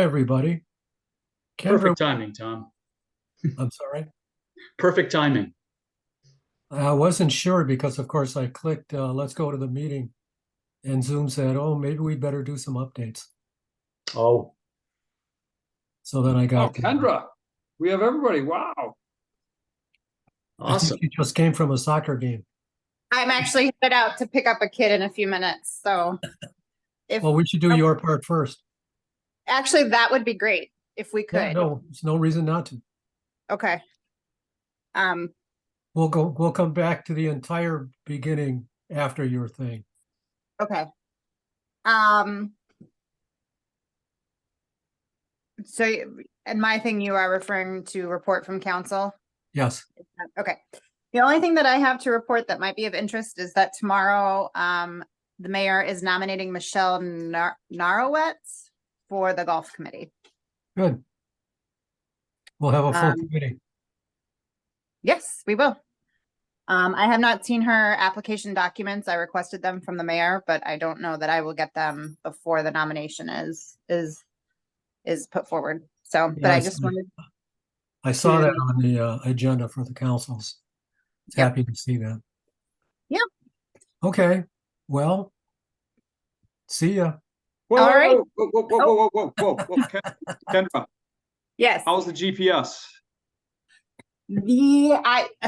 Everybody. Kendra, Perfect timing, Tom. I'm sorry. Perfect timing. I wasn't sure because, of course, I clicked, let's go to the meeting. And Zoom said, oh, maybe we'd better do some updates. Oh, So then I Oh, got, Kendra, we have everybody. Wow. I think awesome. you just came from a soccer game. I'm actually headed out to pick up a kid in a few minutes. So if Well, we should do your part first. actually that would be great if we Yeah, could. no, there's no reason not to. Okay. We'll come back to the entire beginning after your thing. Okay. So in my thing, you are referring to report from council? Yes. Okay. The only thing that I have to report that might be of interest is that tomorrow, the mayor is nominating Michelle Narowitz for the golf committee. Good. We'll have a full committee. Yes, we will. I have not seen her application documents. I requested them from the mayor, but I don't know that I will get them before the nomination is put forward. So, but Yeah, I just wanted. I saw that on the agenda for the councils. Yep. Happy to see that. Yep. Okay. Well, see ya. Whoa, All whoa, right. whoa. Kendra, Yes. how's the GPS?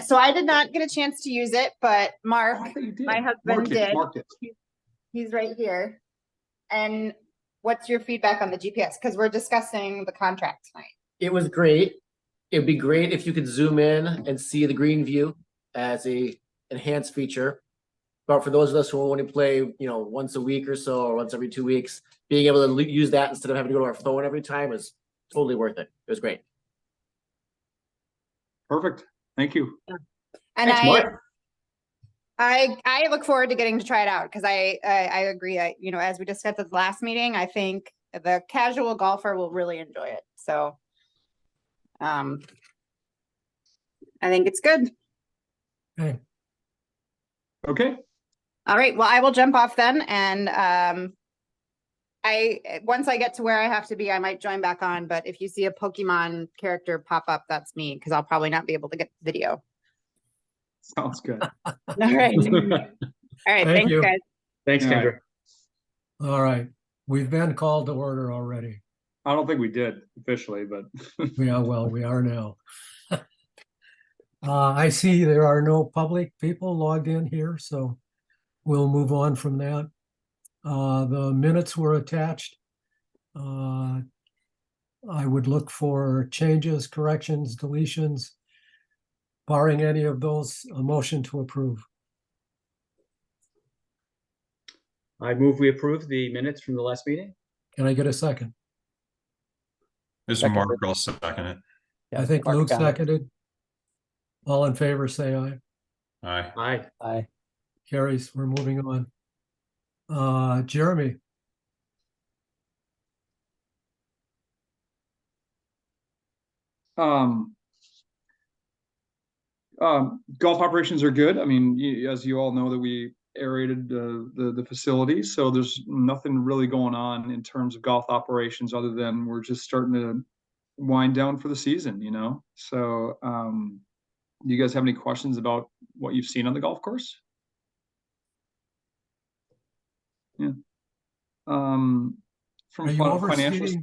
So I did not get a chance to use it, but Mark, Oh, I thought you did. my husband did. Mark it. He's right here. And what's your feedback on the GPS? Because we're discussing the contract tonight. It was great. It'd be great if you could zoom in and see the green view as a enhanced feature. But for those of us who only play, once a week or so, or once every 2 weeks, being able to use that instead of having to go to our phone every time is totally worth it. It was great. Perfect. Thank you. And Thanks, Mark. I look forward to getting to try it out because I agree. As we discussed at the last meeting, I think the casual golfer will really enjoy it. So, I think it's good. Okay. Okay. All right. Well, I will jump off then, and once I get to where I have to be, I might join back on. But if you see a Pokemon character pop up, that's me because I'll probably not be able to get the video. Sounds good. All right. All right. Thank Thanks, you. guys. Thanks, All right. Kendra. All right. We've been called to order already. I don't think we did officially, but Yeah, well, we are now. I see there are no public people logged in here, so we'll move on from that. The minutes were attached. I would look for changes, corrections, deletions. Barring any of those, a motion to approve. I move we approve the minutes from the last meeting. Can I get a second? This is Mark, I'll second it. I think Luke seconded. All in favor, say aye. Aye. Aye. Aye. Carries. We're moving on. Jeremy. Golf operations are good. I mean, as you all know, that we aerated the facility, so there's nothing really going on in terms of golf operations other than we're just starting to wind down for the season, So, do you guys have any questions about what you've seen on the golf course? Yeah. From Are you financial,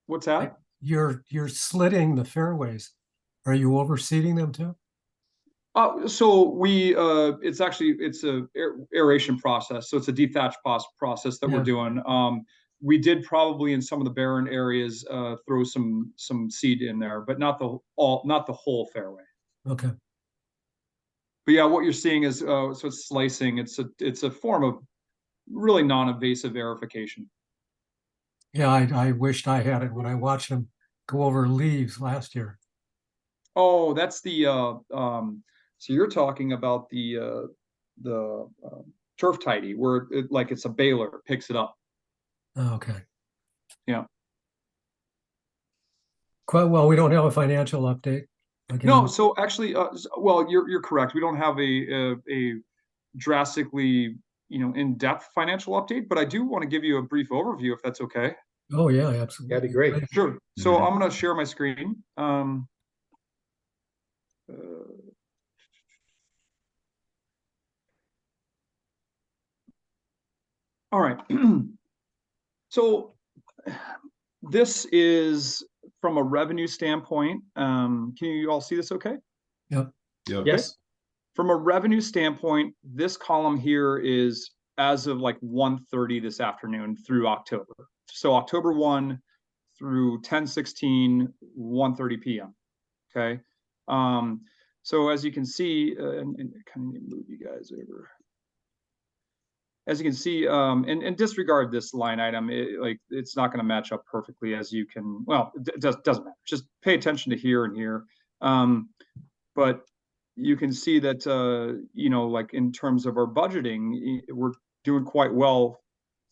what's that? You're slitting the fairways. Are you overseeding them too? So we it's a aeration process. So it's a dethatch process that we're doing. We did probably in some of the barren areas throw some seed in there, but not the whole fairway. Okay. But yeah, what you're seeing is so it's slicing. It's a form of really non-invasive aerification. Yeah, I wished I had it when I watched them go over leaves last year. Oh, that's the so you're talking about the turf tidy where it's a baler picks it up. Okay. Yeah. Quite well, we don't have a financial update. Again. No, so actually, well, you're correct. We don't have a drastically in-depth financial update, but I do want to give you a brief overview if that's okay. Oh, yeah, absolutely. That'd be great. Sure. So Mhm. I'm going to share my screen. All right. So this is from a revenue standpoint. Can you all see this okay? Yep. Yep. Yes. From a revenue standpoint, this column here is as of like 1:30 this afternoon through October. So October 1 through 10/16, 1:30 p.m. Okay. So as you can see, and kind of move you guys over. As you can see, and disregard this line item, it's not going to match up perfectly as you can, well, it doesn't matter. Just pay attention to here and here. But you can see that, like in terms of our budgeting, we're doing quite well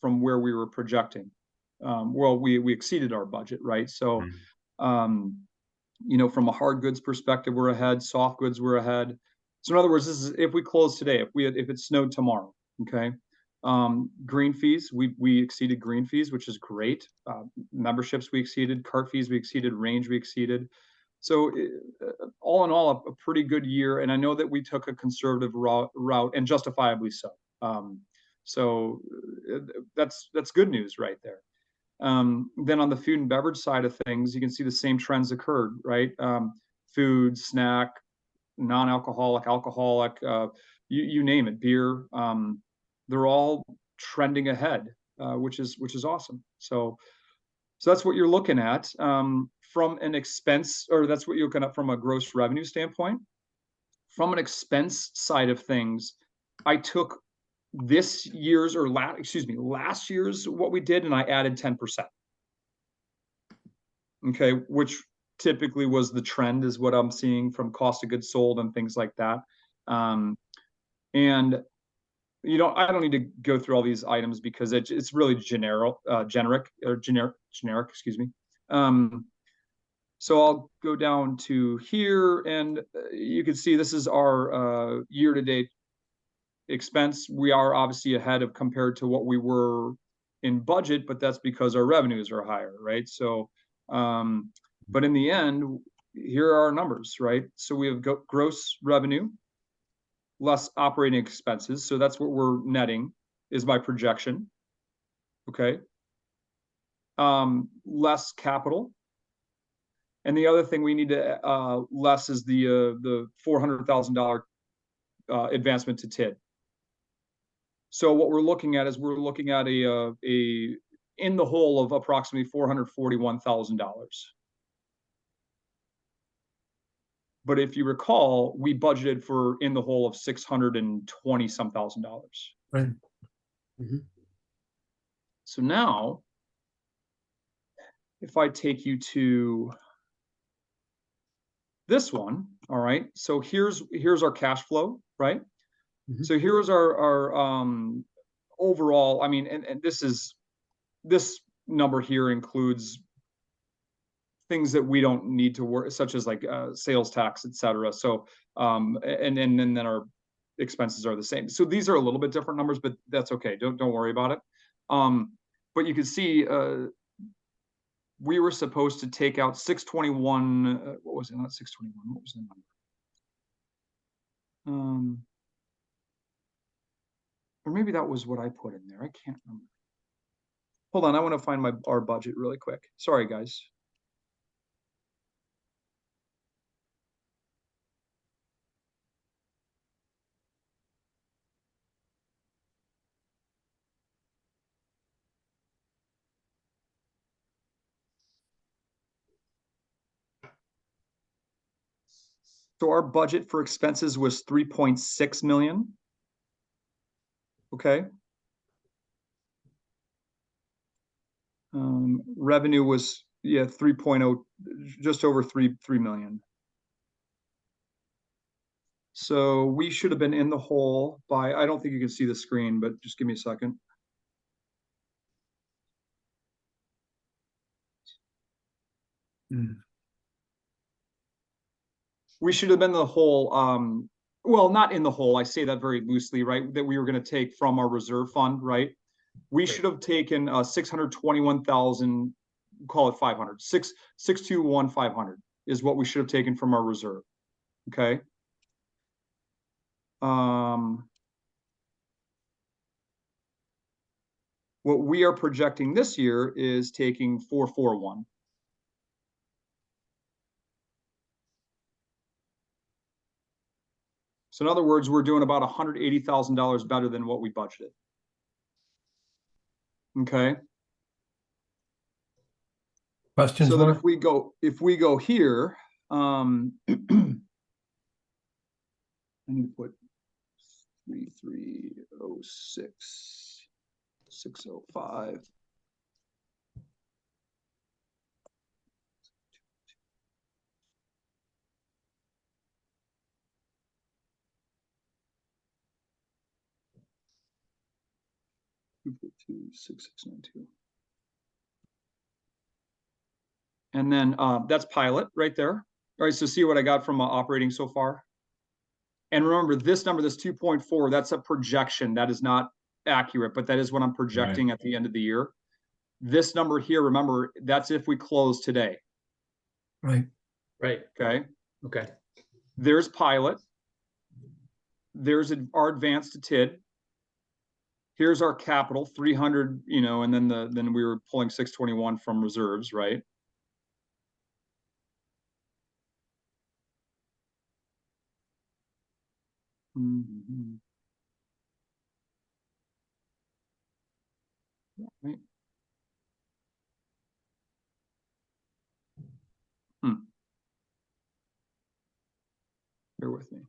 from where we were projecting. Well, we exceeded our budget, right? So, from a hard goods perspective, we're ahead. Soft goods, we're ahead. So in other words, this is if we close today, if it snowed tomorrow, okay. Green fees, we exceeded green fees, which is great. Memberships we exceeded, cart fees we exceeded, range we exceeded. So all in all, a pretty good year. And I know that we took a conservative route, and justifiably so. So that's good news right there. Then on the food and beverage side of things, you can see the same trends occurred, right? Food, snack, non-alcoholic, alcoholic, you name it, beer. They're all trending ahead, which is awesome. So that's what you're looking at from an expense, or that's what you're looking at from a gross revenue standpoint. From an expense side of things, I took this year's or last year's what we did, and I added 10%. Okay, which typically was the trend, is what I'm seeing from cost of goods sold and things like that. And I don't need to go through all these items because it's really generic, excuse me. So I'll go down to here, and you can see this is our year-to-date expense. We are obviously ahead of compared to what we were in budget, but that's because our revenues are higher, right? So, but in the end, here are our numbers, right? So we have gross revenue less operating expenses. So that's what we're netting, is my projection. Okay. Less capital. And the other thing we need to less is the $400,000 advancement to TID. So what we're looking at is a in the hole of approximately $441,000. But if you recall, we budgeted for in the hole of $620 some thousand. Right. Mm-hmm. So now, if I take you to this one, all right. So here's our cash flow, right? Mm-hmm. So here's our overall. I mean, and this number here includes things that we don't need to work, such as like sales tax, etc. So and then our expenses are the same. So these are a little bit different numbers, but that's okay. Don't worry about it. But you can see we were supposed to take out 621. What was it? Not 621. What was the number? Or maybe that was what I put in there. I can't remember. Hold on, I want to find our budget really quick. Sorry, guys. So our budget for expenses was 3.6 million. Okay. Revenue was 3.0, just over 3 million. So we should have been in the hole by, I don't think you can see the screen, but just give me a second. We should have been in the hole. Well, not in the hole. I say that very loosely, right? That we were going to take from our reserve fund, right? We should have taken 621,000, call it 500, 621,500 is what we should have taken from our reserve. Okay. What we are projecting this year is taking 441. So in other words, we're doing about $180,000 better than what we budgeted. Okay. Questions, So then Mark? if we go here, I need to put 3306, 605. Two, 6692. And then that's pilot right there. All right, so see what I got from operating so far. And remember this number, this 2.4, that's a projection. That is not accurate, but that is what I'm projecting at the end of the year. This number here, remember, that's if we close today. Right. Right. Okay. Okay. There's pilot. There's our advance to TID. Here's our capital, 300, you know, and then we were pulling 621 from reserves, right? Mm-hmm. Right. Bear with me.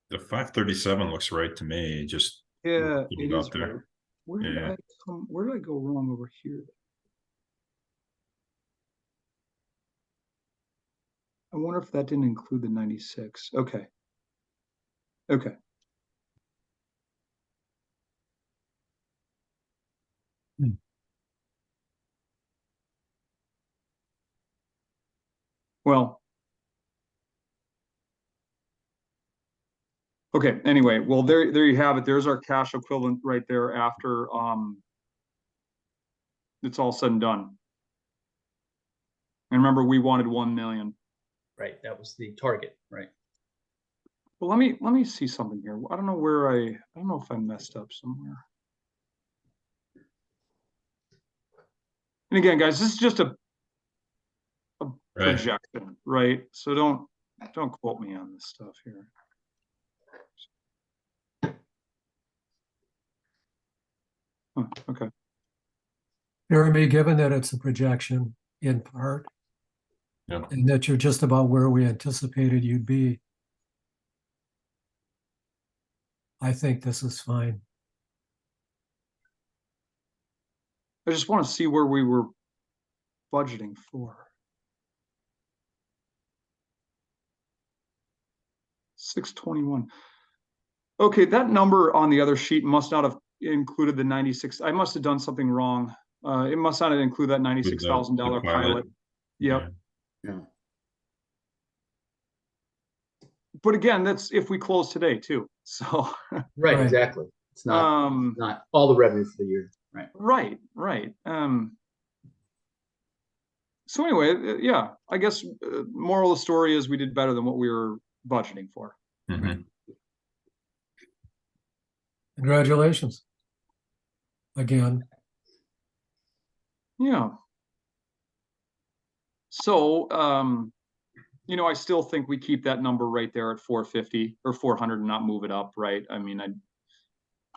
The 537 looks right to me, just. Yeah, put it up is there. weird. Where did Yeah. where did I go wrong over here? I wonder if that didn't include the 96. Okay. Okay. Hmm. Well, okay, anyway, well, there you have it. There's our cash equivalent right there after it's all said and done. And remember, we wanted 1 million. Right. That was the target. Right. Well, let me see something here. I don't know where I don't know if I messed up somewhere. And again, guys, this is just a Right. projection, right? So don't quote me on this stuff here. Huh, okay. Jeremy, given that it's a projection in part, Yeah. and that you're just about where we anticipated you'd be, I think this is fine. I just want to see where we were budgeting for. 621. Okay, that number on the other sheet must not have included the 96. I must have done something wrong. It must not have included that $96,000 The pilot. Yep. Yeah. But again, that's if we close today too. So Right. Right. Exactly. It's not not all the revenue for the year. Right. right. So anyway, yeah, I guess moral of the story is we did better than what we were budgeting for. Mhm. Congratulations. Again, Yeah. So, you know, I still think we keep that number right there at 450 or 400 and not move it up, right? I mean, I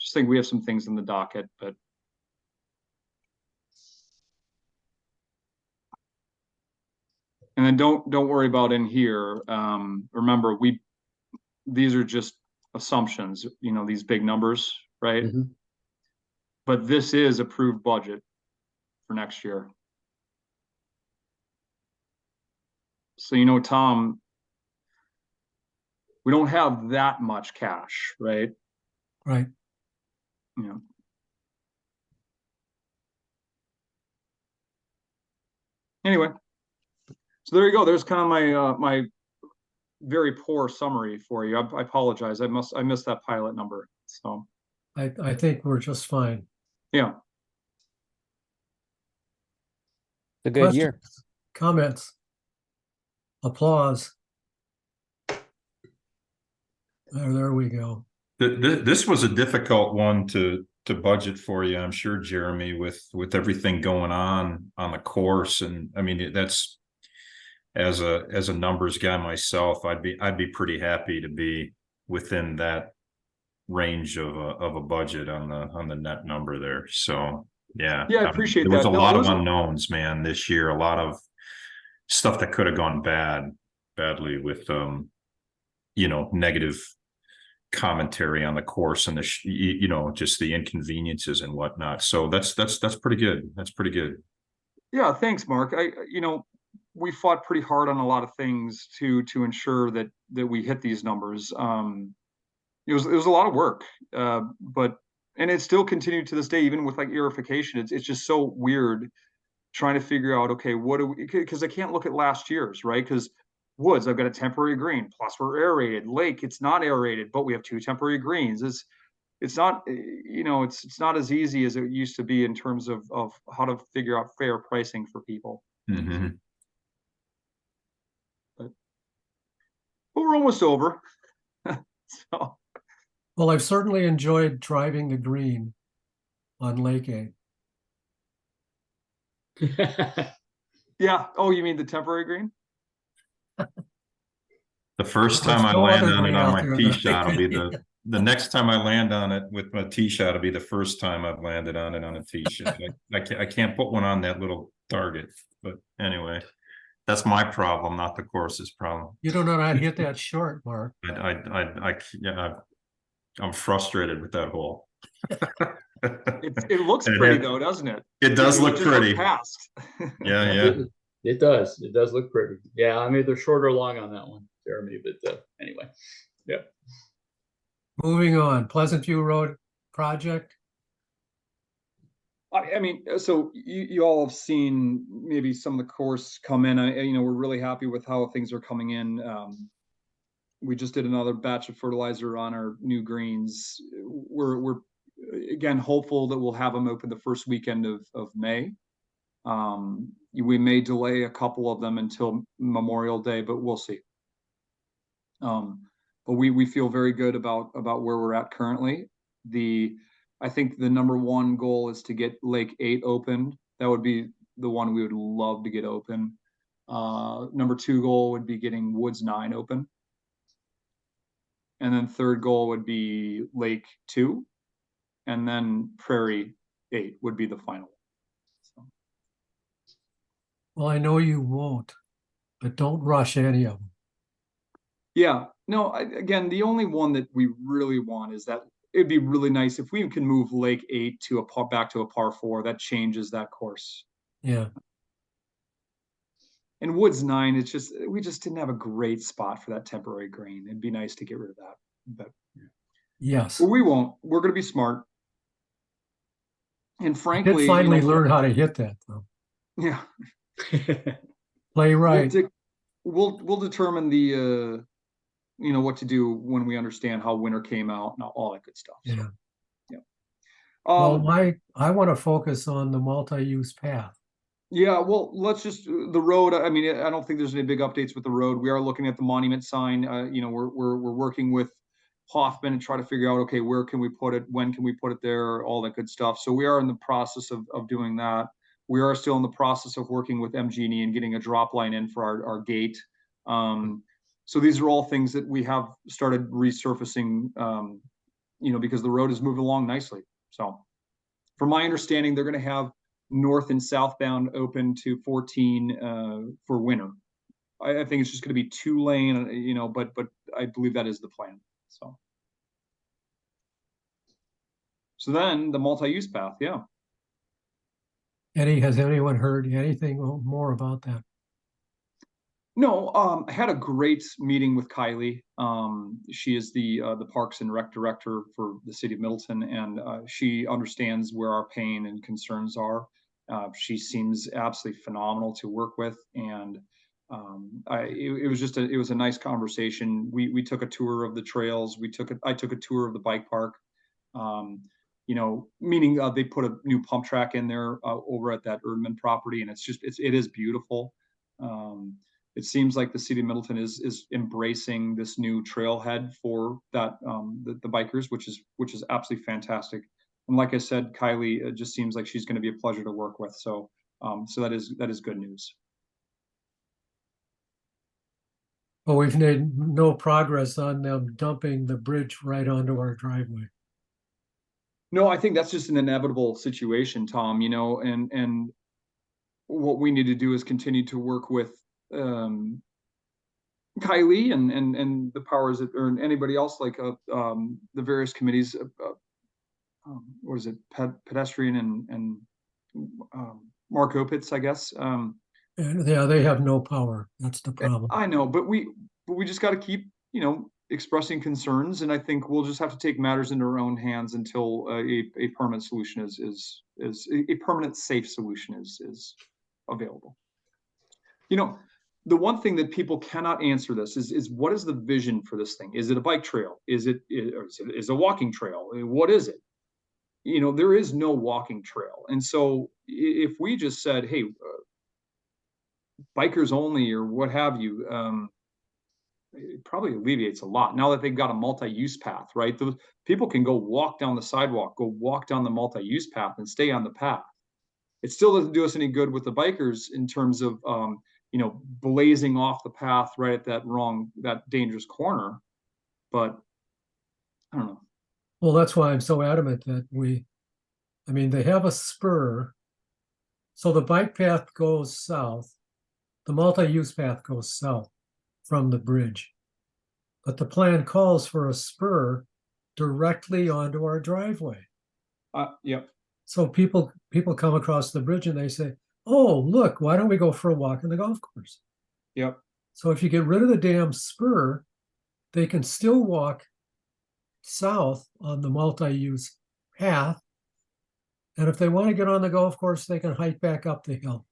just think we have some things in the docket, but and then don't worry about in here. Remember, these are just assumptions, you know, these big numbers, right? But this is approved budget for next year. So, Tom, we don't have that much cash, right? Right. Yeah. Anyway, so there you go. There's kind of my very poor summary for you. I apologize. I missed that pilot number. So I think we're just fine. yeah. It's a good year. Questions, comments, applause. There we go. This was a difficult one to budget for you, I'm sure, Jeremy, with everything going on the course. And I mean, that's as a numbers guy myself, I'd be pretty happy to be within that range of a budget on the net number there. So yeah. Yeah, I appreciate there was that. a No, lot it of was a- unknowns, man, this year, a lot of stuff that could have gone badly with negative commentary on the course and just the inconveniences and whatnot. So that's pretty good. That's pretty good. Yeah, thanks, Mark. We fought pretty hard on a lot of things to ensure that we hit these numbers. It was a lot of work, and it still continued to this day, even with like aerification. It's just so weird trying to figure out, okay, what do we, because I can't look at last year's, right? Because woods, I've got a temporary green, plus we're aerated. Lake, it's not aerated, but we have 2 temporary greens. It's not, it's not as easy as it used to be in terms of how to figure out fair pricing for people. Mm-hmm. But we're almost over. So Well, I've certainly enjoyed driving the green on Lake A. yeah. Oh, you mean the temporary green? The first There's time I no land other on it green on out my there tee that I shot will be can- the next time I land on it with my tee shot will be the first time I've landed on it on a tee shot. I can't put one on that little target. But anyway, that's my problem, not the course's problem. You don't know how to hit that short, Mark. I'm frustrated with that hole. It looks And pretty though, doesn't it? It does look Just look pretty. past. Yeah. It does. It does look pretty. Yeah, I'm either short or long on that one, Jeremy. But anyway, yeah. Moving on, Pleasant View Road project. I mean, so you all have seen maybe some of the course come in. We're really happy with how things are coming in. We just did another batch of fertilizer on our new greens. We're again hopeful that we'll have them open the first weekend of May. We may delay a couple of them until Memorial Day, but we'll see. But we feel very good about where we're at currently. I think the number one goal is to get Lake 8 opened. That would be the one we would love to get open. Number 2 goal would be getting Woods 9 open. And then 3rd goal would be Lake 2. And then Prairie 8 would be the final. So. Well, I know you won't, but don't rush any of them. Yeah, no, again, the only one that we really want is that it'd be really nice if we can move Lake 8 to back to a par 4. That changes that course. Yeah. And Woods 9, we just didn't have a great spot for that temporary green. It'd be nice to get rid of that. But Yes. we won't. We're going to be smart. And I frankly, did finally learn how to hit that though. Yeah. Play right. We'll determine the what to do when we understand how winter came out and all that good stuff. So, Yeah. yeah. Well, I want to focus on the multi-use path. Yeah, well, let's just the road. I mean, I don't think there's any big updates with the road. We are looking at the monument sign. We're working with Hoffman and try to figure out, okay, where can we put it? When can we put it there? All that good stuff. So we are in the process of doing that. We are still in the process of working with MG&E and getting a drop line in for our gate. So these are all things that we have started resurfacing, because the road is moving along nicely. So from my understanding, they're going to have north and southbound open to 14 for winter. I think it's just going to be 2 lane, but I believe that is the plan. So then the multi-use path, yeah. Has anyone heard anything more about that? No, I had a great meeting with Kylie. She is the Parks and Rec director for the city of Middleton, and she understands where our pain and concerns are. She seems absolutely phenomenal to work with, and it was just it was a nice conversation. We took a tour of the trails. I took a tour of the bike park. You know, meaning they put a new pump track in there over at that Erdman property, and it is beautiful. It seems like the city of Middleton is embracing this new trailhead for that the bikers, which is absolutely fantastic. And like I said, Kylie, it just seems like she's going to be a pleasure to work with. So so that is good news. But we've made no progress on them dumping the bridge right onto our driveway. No, I think that's just an inevitable situation, Tom. You know, and what we need to do is continue to work with Kylie and the powers that, or anybody else, like the various committees. What is it? Pedestrian and Mark Opitz, I guess. And yeah, they have no power. That's the problem. I know, but we just got to keep, you know, expressing concerns, and I think we'll just have to take matters into our own hands until a permanent solution is a permanent safe solution is available. You know, the one thing that people cannot answer this is what is the vision for this thing? Is it a bike trail? Is it a walking trail? What is it? You know, there is no walking trail, and so if we just said, hey, bikers only or what have you, it probably alleviates a lot. Now that they've got a multi-use path, right? The people can go walk down the sidewalk, go walk down the multi-use path and stay on the path. It still doesn't do us any good with the bikers in terms of you know, blazing off the path right at that dangerous corner. But I don't know. Well, that's why I'm so adamant that I mean, they have a spur. So the bike path goes south. The multi-use path goes south from the bridge. But the plan calls for a spur directly onto our driveway. Yep. So people come across the bridge and they say, oh, look, why don't we go for a walk in the golf course? Yep. So if you get rid of the damn spur, they can still walk south on the multi-use path. And if they want to get on the golf course, they can hike back up the hill.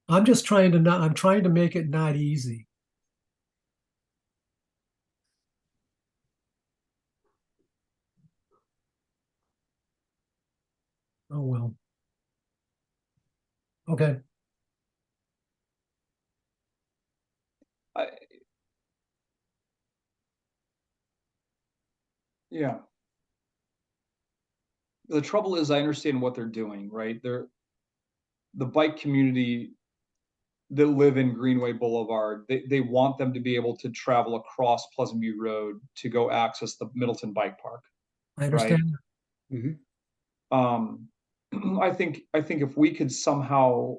I'm trying to make it not easy. Oh, well. Okay. Yeah. The trouble is I understand what they're doing, right? The bike community that live in Greenway Boulevard, they want them to be able to travel across Pleasant View Road to go access the Middleton Bike Park. I understand. Mhm. I think if we could somehow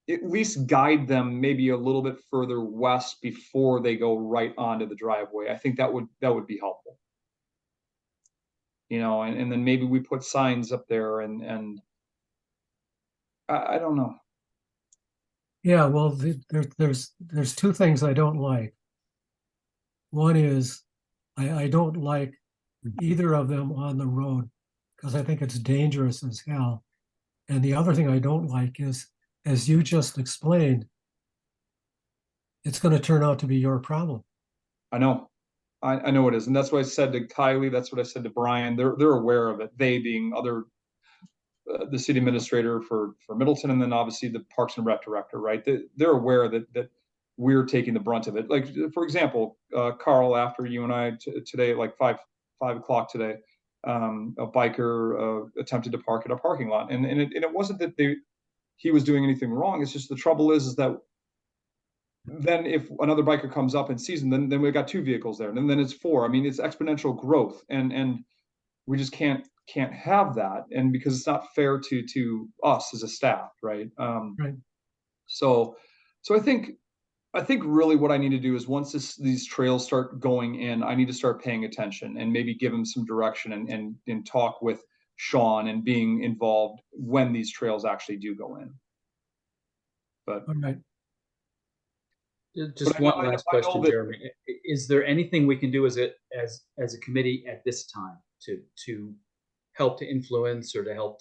at least guide them maybe a little bit further west before they go right onto the driveway, I think that would be helpful. You know, and then maybe we put signs up there and I don't know. Yeah, well, there's two things I don't like. One is I don't like either of them on the road because I think it's dangerous as hell. And the other thing I don't like is, as you just explained, it's going to turn out to be your problem. I know. I know it is. And that's what I said to Kylie. That's what I said to Brian. They're aware of it. They being the city administrator for Middleton, and then obviously the Parks and Rec director, right? They're aware that we're taking the brunt of it. Like, for example, Carl, after you and I today at like 5 o'clock today, a biker attempted to park at a parking lot. And it wasn't that he was doing anything wrong. It's just the trouble is that then if another biker comes up and sees him, then we've got 2 vehicles there, and then it's 4. I mean, it's exponential growth, and we just can't have that, and because it's not fair to us as a staff, right? Right. So I think really what I need to do is once these trails start going in, I need to start paying attention and maybe give them some direction and talk with Sean and being involved when these trails actually do go in. But All right. Just But I know- one last I know question, that- Jeremy. Is there anything we can do as a committee at this time to help to influence or to help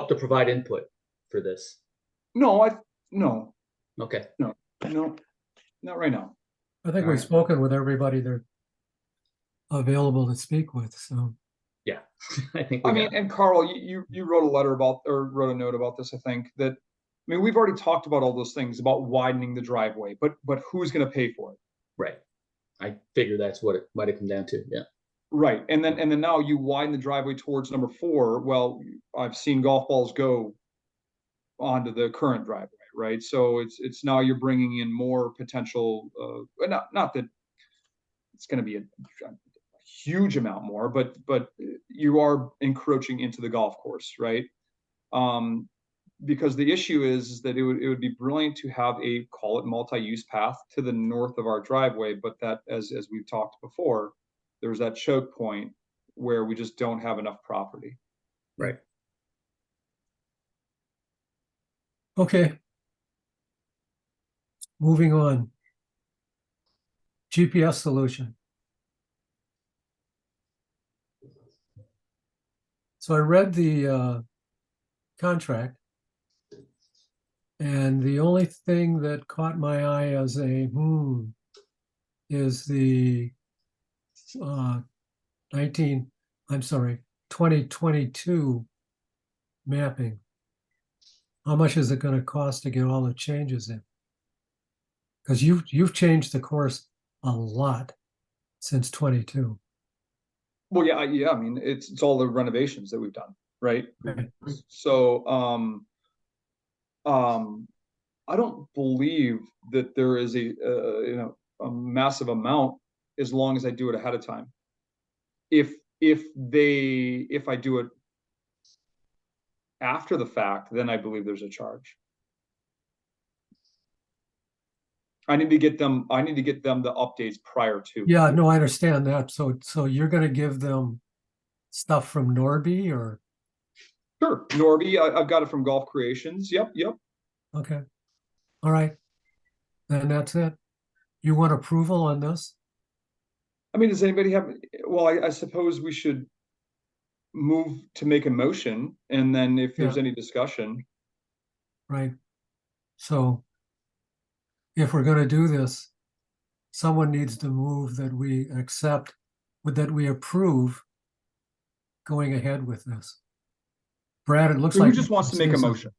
to provide input for this? no, Okay. no, not right now. I think All we've right. spoken with everybody they're available to speak with, so. Yeah, I think I we mean, got. and Carl, you wrote a letter about, or wrote a note about this, I think, that, I mean, we've already talked about all those things about widening the driveway, but who's gonna pay for it? Right. I figure that's what it might have come down to. Yeah. Right, and then now you widen the driveway towards number 4, well, I've seen golf balls go onto the current driveway, right? So it's now you're bringing in more potential, not that it's gonna be a huge amount more, but you are encroaching into the golf course, right? Because the issue is that it would be brilliant to have a, call it, multi-use path to the north of our driveway, but that, as we've talked before, there's that choke point where we just don't have enough property. Right. Okay. Moving on. GPS solution. So I read the contract. And the only thing that caught my eye as a is the 2022 mapping. How much is it going to cost to get all the changes in? Because you've changed the course a lot since 22. Well, yeah, I mean, it's all the renovations that we've done, right? Right. So, I don't believe that there is a massive amount as long as I do it ahead of time. If I do it after the fact, then I believe there's a charge. I need to get them the updates prior to. Yeah, no, I understand that. So you're going to give them stuff from Norby or? Sure, Norby, I've got it from Golf Creations. Yep. Okay. All right. Then that's it. You want approval on this? I mean, does anybody have, well, I suppose we should move to make a motion, and then if there's Yeah. any discussion. Right. So if we're going to do this, someone needs to move that we accept, that we approve going ahead with this. Brad, it looks Who like. just wants to make a motion?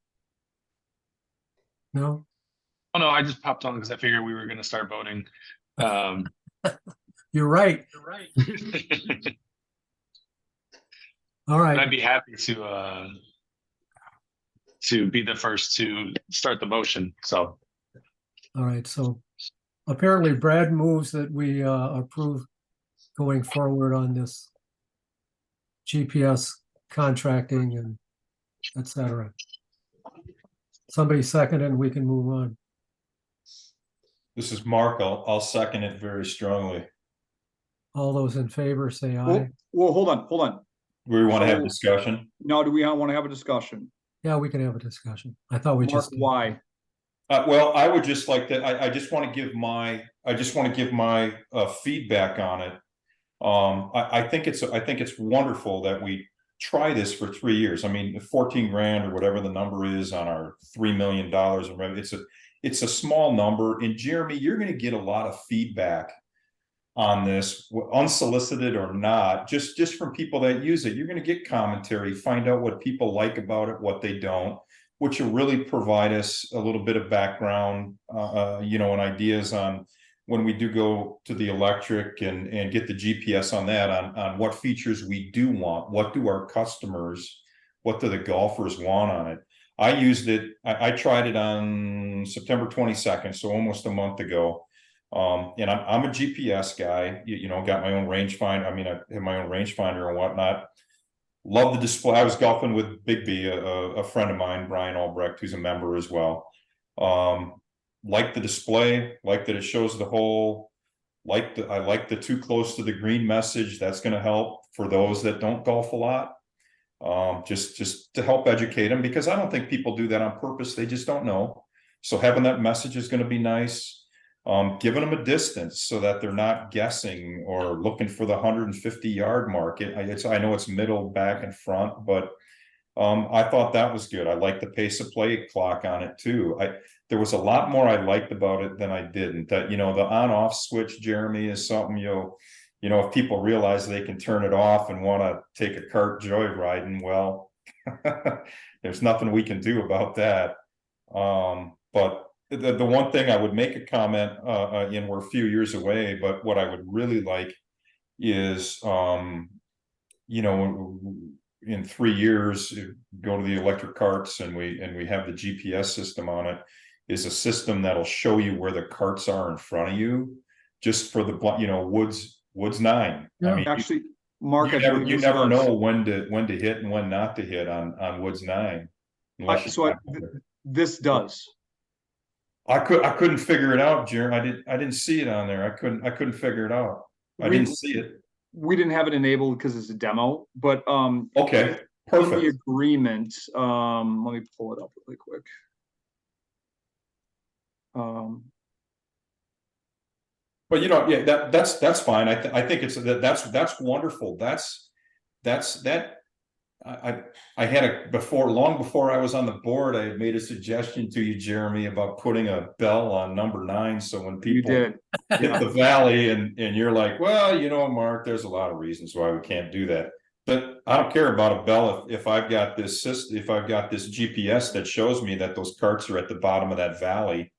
No? Oh, no, I just popped on because I figured we were going to start voting. You're right. All right. I'd be happy to be the first to start the motion. So, All right. So apparently Brad moves that we approve going forward on this GPS contracting and et cetera. Somebody second it and we can move on. This is Mark. I'll second it very strongly. All those in favor say aye. Well, hold on. We want to have So- discussion. Now, do we want to have a discussion? Yeah, we can have a discussion. I thought we Mark, just. did. why? Well, I would just like to, I just want to give my, feedback on it. I think it's wonderful that we try this for 3 years. I mean, 14 grand or whatever the number is on our $3 million in revenue. It's a small number. And Jeremy, you're going to get a lot of feedback on this, unsolicited or not, just from people that use it. You're going to get commentary, find out what people like about it, what they don't, which will really provide us a little bit of background, and ideas on when we do go to the electric and get the GPS on that, on what features we do want, what do our customers, what do the golfers want on it. I used it, I tried it on September 22nd, so almost a month ago. And I'm a GPS guy, got my own rangefinder. I mean, I have my own rangefinder and whatnot. Love the display. I was golfing with Big B, a friend of mine, Brian Albrecht, who's a member as well. Like the display, like that it shows the hole, I like the too close to the green message. That's going to help for those that don't golf a lot. Just to help educate them, because I don't think people do that on purpose. They just don't know. So having that message is going to be nice. Giving them a distance so that they're not guessing or looking for the 150-yard mark. I know it's middle, back, and front, but I thought that was good. I like the pace of play clock on it too. There was a lot more I liked about it than I didn't. That, the on-off switch, Jeremy, is something if people realize they can turn it off and want to take a cart joyriding, well, there's nothing we can do about that. But the one thing I would make a comment, we're a few years away, but what I would really like is, in 3 years, go to the electric carts and we have the GPS system on it, is a system that'll show you where the carts are in front of you, just for the Woods 9. Yeah. I mean, Actually, Mark, you never know when to hit and when not to hit on Woods 9. This does. I couldn't figure it out, Jeremy. I didn't see it on there. I couldn't figure it out. I didn't see it. We didn't have it enabled because it's a demo, but Okay, in the perfect. agreement, let me pull it up really quick. But yeah, that's fine. I think that's wonderful. I had long before I was on the board, I had made a suggestion to you, Jeremy, about putting a bell on number 9. So when people You did. hit the valley and you're like, well, Mark, there's a lot of reasons why we can't do that. But I don't care about a bell if I've got this system, if I've got this GPS that shows me that those carts are at the bottom of that valley,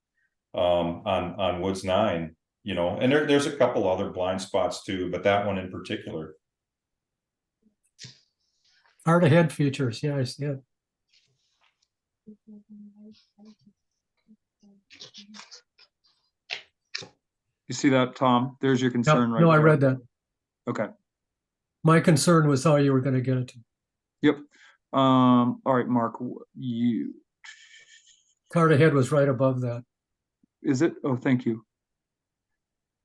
on Woods 9, and there's a couple other blind spots too, but that one in particular. Hard ahead features. Yeah, I see it. You see that, Tom? There's your concern, right? No, I there. read that. Okay. My concern was how you were going to get it to. Yep. All right, Mark, you. Card ahead was right above that. Is it? Oh, thank you.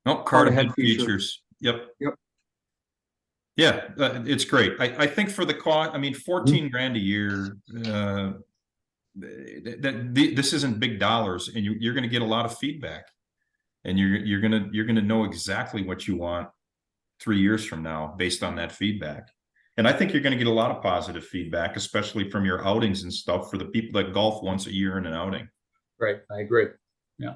Nope, card ahead features. Yep. Yeah, it's great. I think for the cost, 14 grand a year, this isn't big dollars, and you're going to get a lot of feedback, and you're going to know exactly what you want 3 years from now based on that feedback. And I think you're going to get a lot of positive feedback, especially from your outings and stuff, for the people that golf once a year in an outing. Right, I agree. Yeah.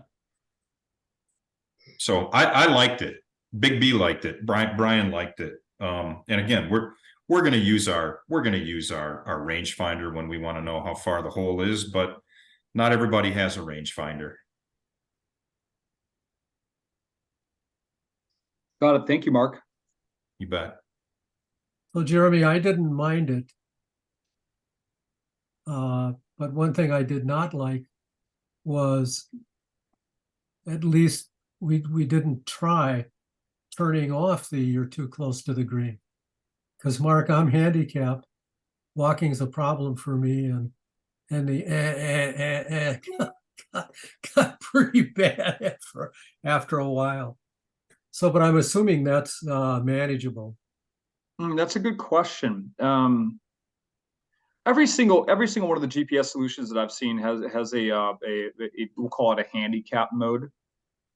So I liked it. Big B liked it. Brian liked it. And again, we're going to use our rangefinder when we want to know how far the hole is, but not everybody has a rangefinder. Got it. Thank you, Mark. You bet. So Jeremy, I didn't mind it. But one thing I did not like was, at least we didn't try turning off the "you're too close to the green." Because Mark, I'm handicapped. Walking is a problem for me, and the got pretty bad after a while. So, but I'm assuming that's manageable. That's a good question. Every single one of the GPS solutions that I've seen has a we'll call it a handicap mode.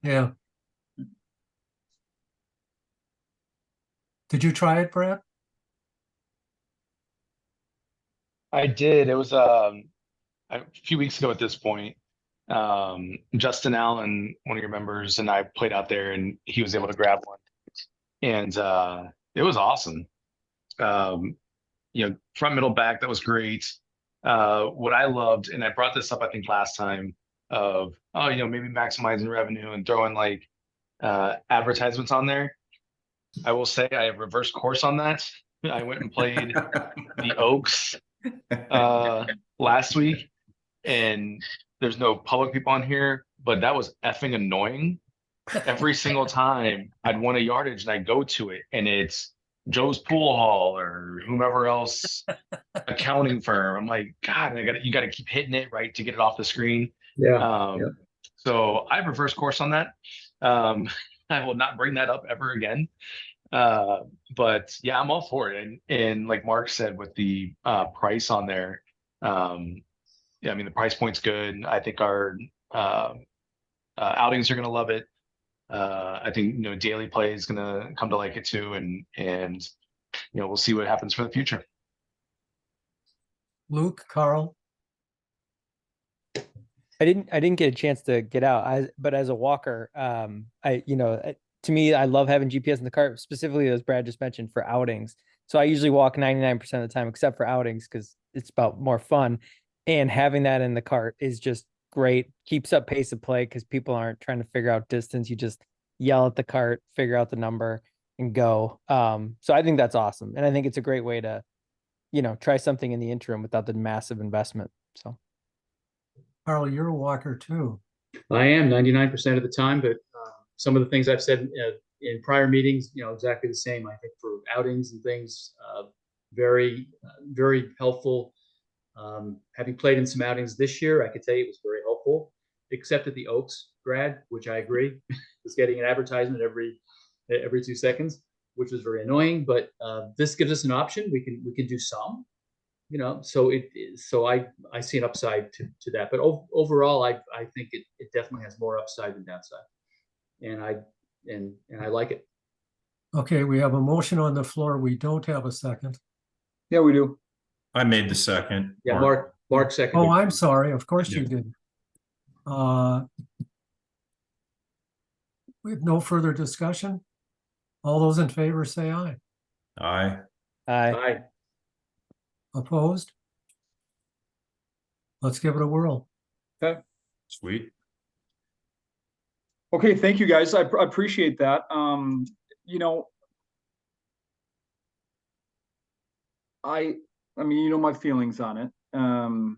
Yeah. Did you try it, Brad? I did. It was a few weeks ago at this point. Justin Allen, one of your members, and I played out there, and he was able to grab one, and it was awesome. Front, middle, back, that was great. What I loved, and I brought this up, I think, last time, of maybe maximizing revenue and throwing like advertisements on there. I will say I have reverse course on that. I went and played the Oaks last week, and there's no public people on here, but that was effing annoying. Every single time I'd want a yardage and I go to it, and it's Joe's Pool Hall or whomever else accounting firm. I'm like, God, you got to keep hitting it right to get it off the screen. Yeah. So I have reverse course on that. I will not bring that up ever again. But yeah, I'm all for it. And like Mark said, with the price on there, yeah, I mean the price point's good. I think our outings are gonna love it. I think daily play is gonna come to like it too, and we'll see what happens for the future. Luke, Carl, I didn't get a chance to get out. But as a walker, to me, I love having GPS in the cart, specifically as Brad just mentioned for outings. So I usually walk 99% of the time, except for outings, because it's about more fun. And having that in the cart is just great. Keeps up pace of play because people aren't trying to figure out distance. You just yell at the cart, figure out the number, and go. So I think that's awesome, and I think it's a great way to, try something in the interim without the massive investment. So. Carl, you're a walker too. I am 99% of the time, but some of the things I've said in prior meetings, exactly the same. I think for outings and things, very, very helpful. Having played in some outings this year, I could tell you it was very helpful, except at the Oaks grad, which I agree was getting an advertisement every 2 seconds, which was very annoying. But this gives us an option. We can do some. So I see an upside to that, but overall, I think it definitely has more upside than downside, and I like it. Okay, we have a motion on the floor. We don't have a second. Yeah, we do. I made the second. Yeah, Mark seconded. Oh, I'm sorry. Of course you Yeah. did. We have no further discussion. All those in favor say aye. Aye. Aye. Opposed? Let's give it a whirl. Okay. Sweet. Okay, thank you guys. I appreciate that. I mean, my feelings on it. I'm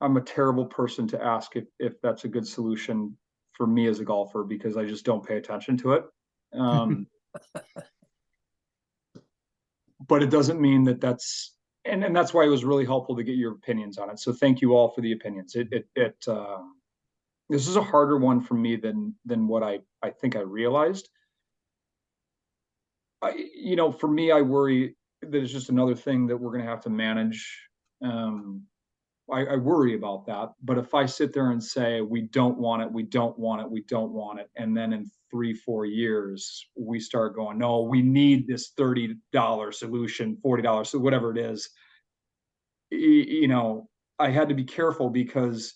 a terrible person to ask if that's a good solution for me as a golfer because I just don't pay attention to it. But it doesn't mean that's and that's why it was really helpful to get your opinions on it. So thank you all for the opinions. This is a harder one for me than what I think I realized. For me, I worry that it's just another thing that we're going to have to manage. I worry about that. But if I sit there and say, we don't want it, we don't want it, we don't want it, and then in 3-4 years, we start going, no, we need this $30 solution, $40, so whatever it is, I had to be careful because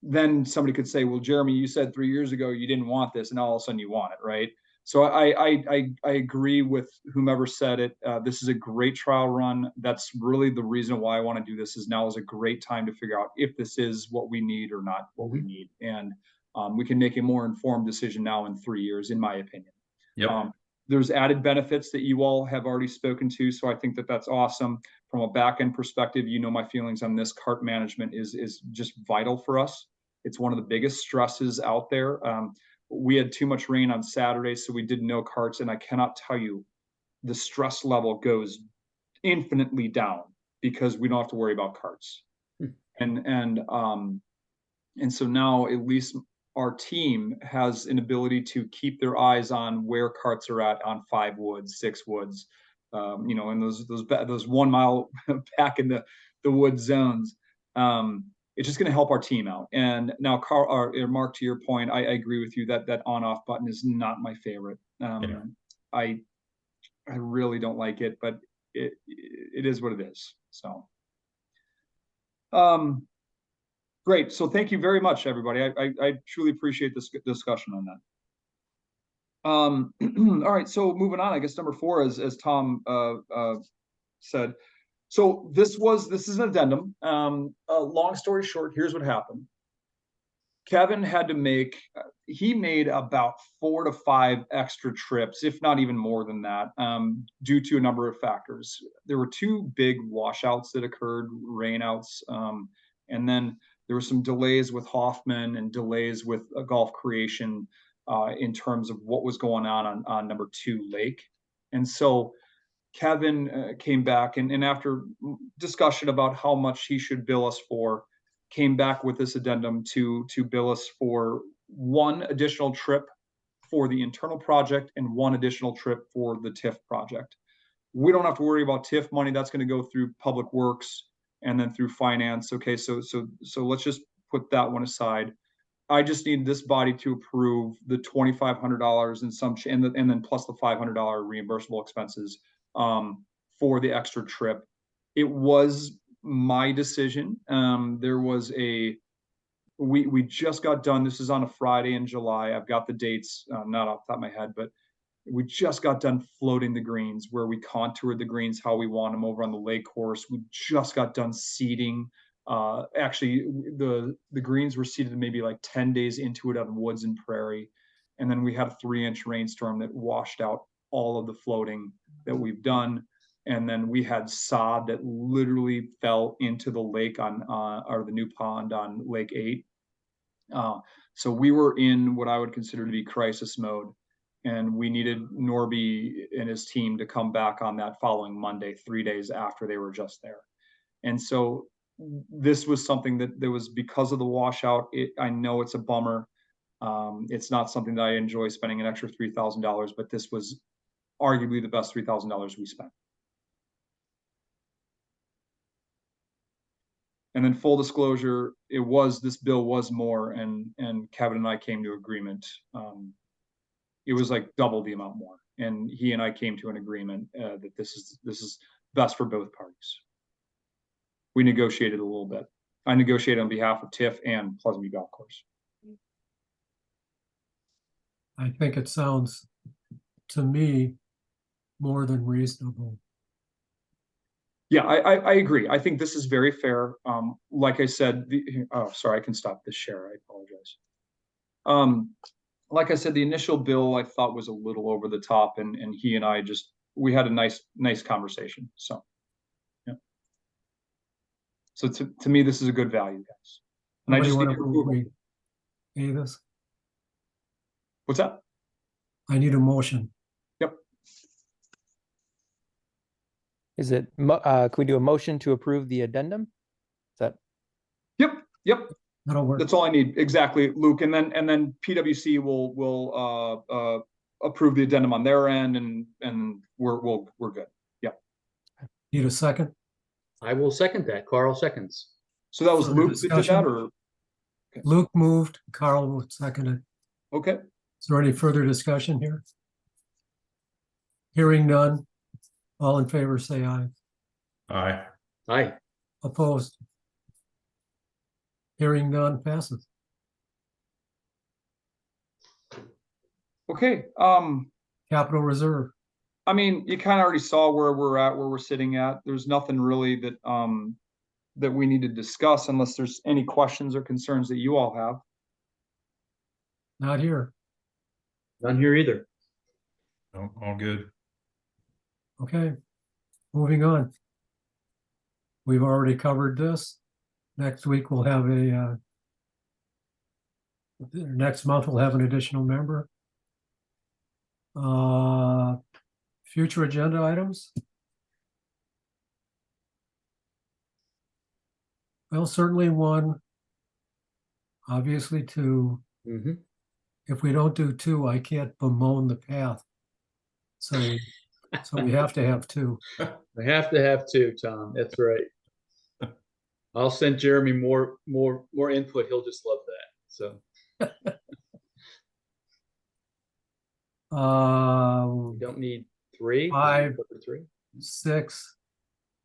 then somebody could say, well, Jeremy, you said 3 years ago you didn't want this, and all of a sudden you want it, right? So I agree with whomever said it. This is a great trial run. That's really the reason why I want to do this. Is now is a great time to figure out if this is what we need or not what we need, and we can make a more informed decision now in 3 years, in my opinion. Yep. There's added benefits that you all have already spoken to, so I think that that's awesome. From a back end perspective, my feelings on this. Cart management is just vital for us. It's one of the biggest stresses out there. We had too much rain on Saturday, so we did no carts, and I cannot tell you, the stress level goes infinitely down because we don't have to worry about carts. And so now at least our team has an ability to keep their eyes on where carts are at on 5 woods, 6 woods, and those 1 mile back in the wood zones. It's just going to help our team out. And now, Carl or Mark, to your point, I agree with you that on-off button is not my favorite. I really don't like it, but it is what it is. So, great. So thank you very much, everybody. I truly appreciate this discussion on that. All right. So moving on, I guess number 4, as Tom said. So this is an addendum. Long story short, here's what happened. Kevin had to he made about 4 to 5 extra trips, if not even more than that, due to a number of factors. There were 2 big washouts that occurred, rainouts, and then there were some delays with Hoffman and delays with Golf Creation in terms of what was going on number 2 Lake. And so Kevin came back and after discussion about how much he should bill us for, came back with this addendum to bill us for one additional trip for the internal project and one additional trip for the TIF project. We don't have to worry about TIF money. That's going to go through Public Works and then through finance. Okay, so let's just put that one aside. I just need this body to approve the $2,500 and some, and then plus the $500 reimbursable expenses for the extra trip. It was my decision. There was we just got done. This is on a Friday in July. I've got the dates, not off the top of my head, but we just got done floating the greens, where we contoured the greens how we want them over on the lake course. We just got done seeding. Actually, the greens were seeded maybe like 10 days into it on Woods and Prairie. And then we had a 3-inch rainstorm that washed out all of the floating that we've done. And then we had sod that literally fell into the lake or the new pond on Lake 8. So we were in what I would consider to be crisis mode. And we needed Norby and his team to come back on that following Monday, 3 days after they were just there. And so this was something that was because of the washout. I know it's a bummer. It's not something that I enjoy spending an extra $3,000, but this was arguably the best $3,000 we spent. And then full disclosure, this bill was more, and Kevin and I came to agreement. It was like double the amount more, and he and I came to an agreement that this is best for both parties. We negotiated a little bit. I negotiated on behalf of TIF and Pleasant View Golf Course. I think it sounds to me more than reasonable. Yeah, I agree. I think this is very fair. Like I said, sorry, I can stop this share. I apologize. Like I said, the initial bill I thought was a little over the top, and he and I we had a nice conversation. So, yeah. So to me, this is a good value, guys. And I just need your approval. This? What's that? I need a motion. Yep. Is it, can we do a motion to approve the addendum? Is that? Yep. That'll work. That's all I need. Exactly, Luke. And then PwC will approve the addendum on their end, and we're good. Yeah. Need a second? I will second that. Carl seconds. So that was Further Luke that did discussion? that, or okay. Luke moved, Carl seconded. Okay. Is there any further discussion here? Hearing none. All in favor, say aye. Aye. Aye. Opposed? Hearing none, passes. Okay. Capital Reserve. I mean, you kind of already saw where we're sitting at. There's nothing really that that we need to discuss unless there's any questions or concerns that you all have. Not here. None here either. No, all good. Okay, moving on. We've already covered this. Next week we'll have next month we'll have an additional member. Future agenda items. Well, certainly one. Obviously two. Mm-hmm. If we don't do two, I can't bemoan the path. So we have to have two. I have to have two, Tom. That's right. I'll send Jeremy more input. He'll just love that. So you don't need three. 5, Go for 3. 6,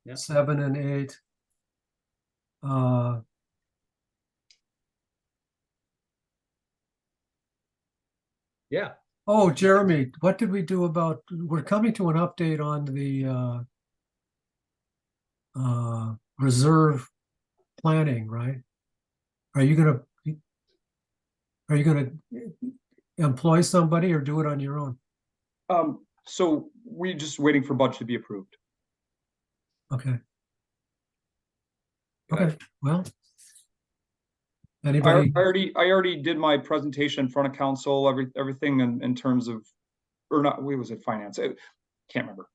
Yeah. 7, and 8. Yeah. Oh, Jeremy, what did we do about, we're coming to an update on the reserve planning, right? Are you gonna employ somebody or do it on your own? So we're just waiting for budget to be approved. Okay. Okay, well. I Anybody? already did my presentation in front of council, everything in terms of, or not, was it finance? I can't remember.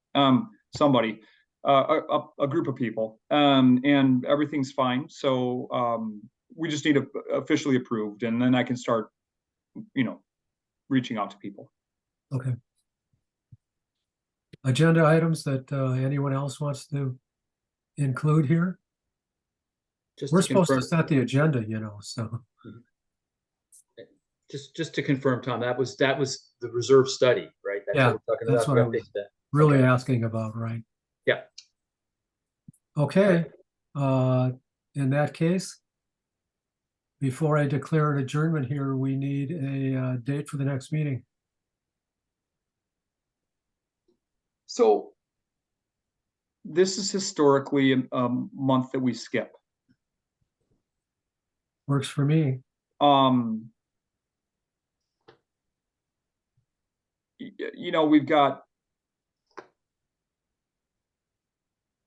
Somebody, a group of people, and everything's fine. So we just need to officially approved, and then I can start reaching out to people. Okay. Agenda items that anyone else wants to include here? Just We're to supposed to confirm, set the agenda, so. just to confirm, Tom, that was the reserve study, right? That's Yeah, what we're talking that's about. what I to update was that. really Okay. asking about, right? Yeah. Okay, in that case, before I declare an adjournment here, we need a date for the next meeting. So this is historically a month that we skip. Works for me. We've got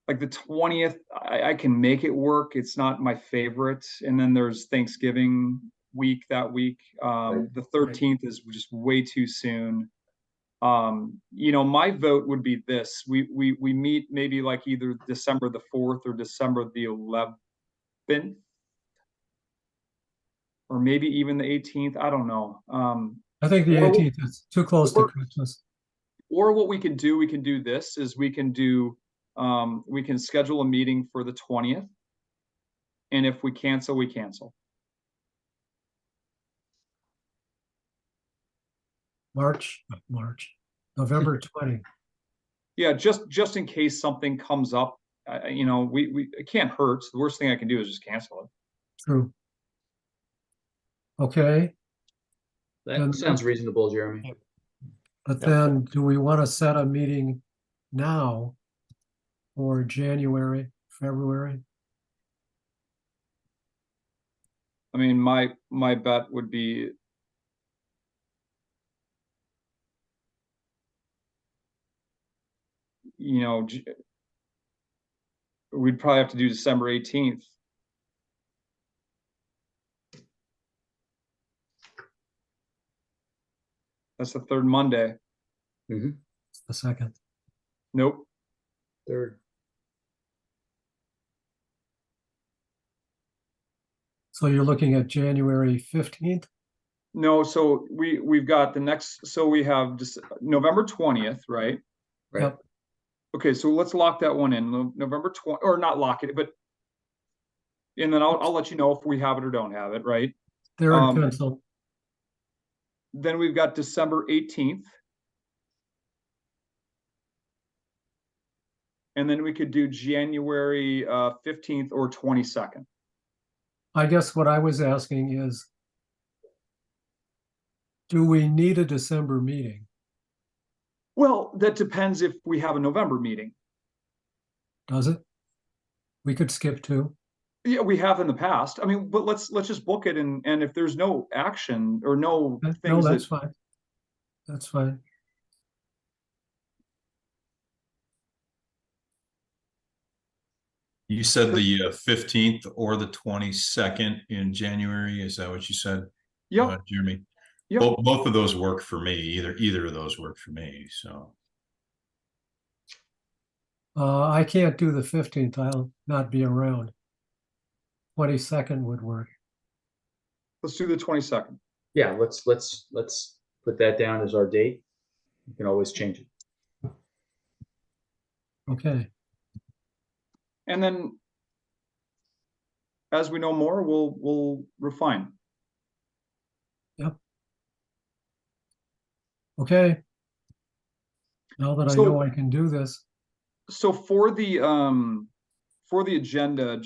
like the 20th, I can make it work. It's not my favorite. And then there's Thanksgiving week that week. The 13th is just way too soon. My vote would be this. We meet maybe like either December the 4th or December the 11th. Or maybe even the 18th. I don't know. I think the Or- 18th is too close to or- Christmas. Or what we can do this is we can schedule a meeting for the 20th. And if we cancel, we cancel. November 20. Yeah, just in case something comes up, it can't hurt. So the worst thing I can do is just cancel it. True. Okay, That And sounds that- reasonable, Jeremy. but then do we want to set a meeting now for January, February? I mean, my bet would be we'd probably have to do December 18th. That's the third Monday. It's the second. Nope. Third. So you're looking at January 15th? No, so we've got the next, so we have just November 20th, right? Right. Yep. Okay, so let's lock that one in. November 20, or not lock it, but and then I'll let you know if we have it or don't have it, right? They're in pencil. Then we've got December 18th. And then we could do January 15th or 22nd. I guess what I was asking is, do we need a December meeting? Well, that depends if we have a November meeting. Does it? We could skip two. Yeah, we have in the past. I mean, but let's just book it, and if there's no action or no No, things that's fine. That's fine. You said the 15th or the 22nd in January. Is that what you said? Yep. Jeremy? Yep. Both of those work for me. Either of those work for me. So I can't do the 15th. I'll not be around. 22nd would work. Let's do the 22nd. Yeah, let's put that down as our date. You can always change it. Okay. And then as we know more, we'll refine. Yep. Okay. Now that I So- know I can do this. So for the agenda,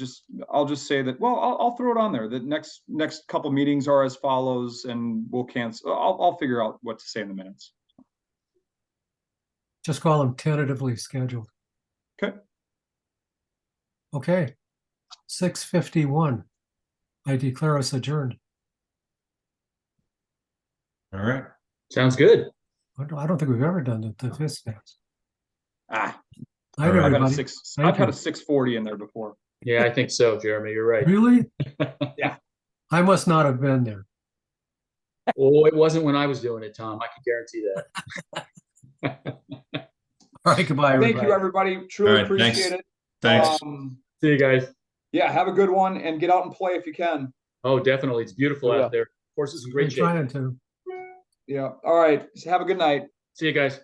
I'll just say that, well, I'll throw it on there. The next couple meetings are as follows, and we'll cancel. I'll figure out what to say in the minutes. Just call them tentatively scheduled. Okay. Okay. 6:51. I declare us adjourned. all right. Sounds good. I don't think we've ever done it to this fast. Ah, Night, All right. I've had a everybody. six. Thank I've had you. a 640 in there before. Yeah, I think so, Jeremy. You're right. Really? Yeah. I must not have been there. Oh, it wasn't when I was doing it, Tom. I can guarantee that. All right, goodbye, everybody. Thank you, everybody. Truly All right, thanks. appreciate it. Thanks. See you guys. Yeah, have a good one and get out and play if you can. Oh, definitely. It's beautiful Yeah. out there. Course is in great We're shape. trying to. Yeah. All right. Have a good night. See you guys.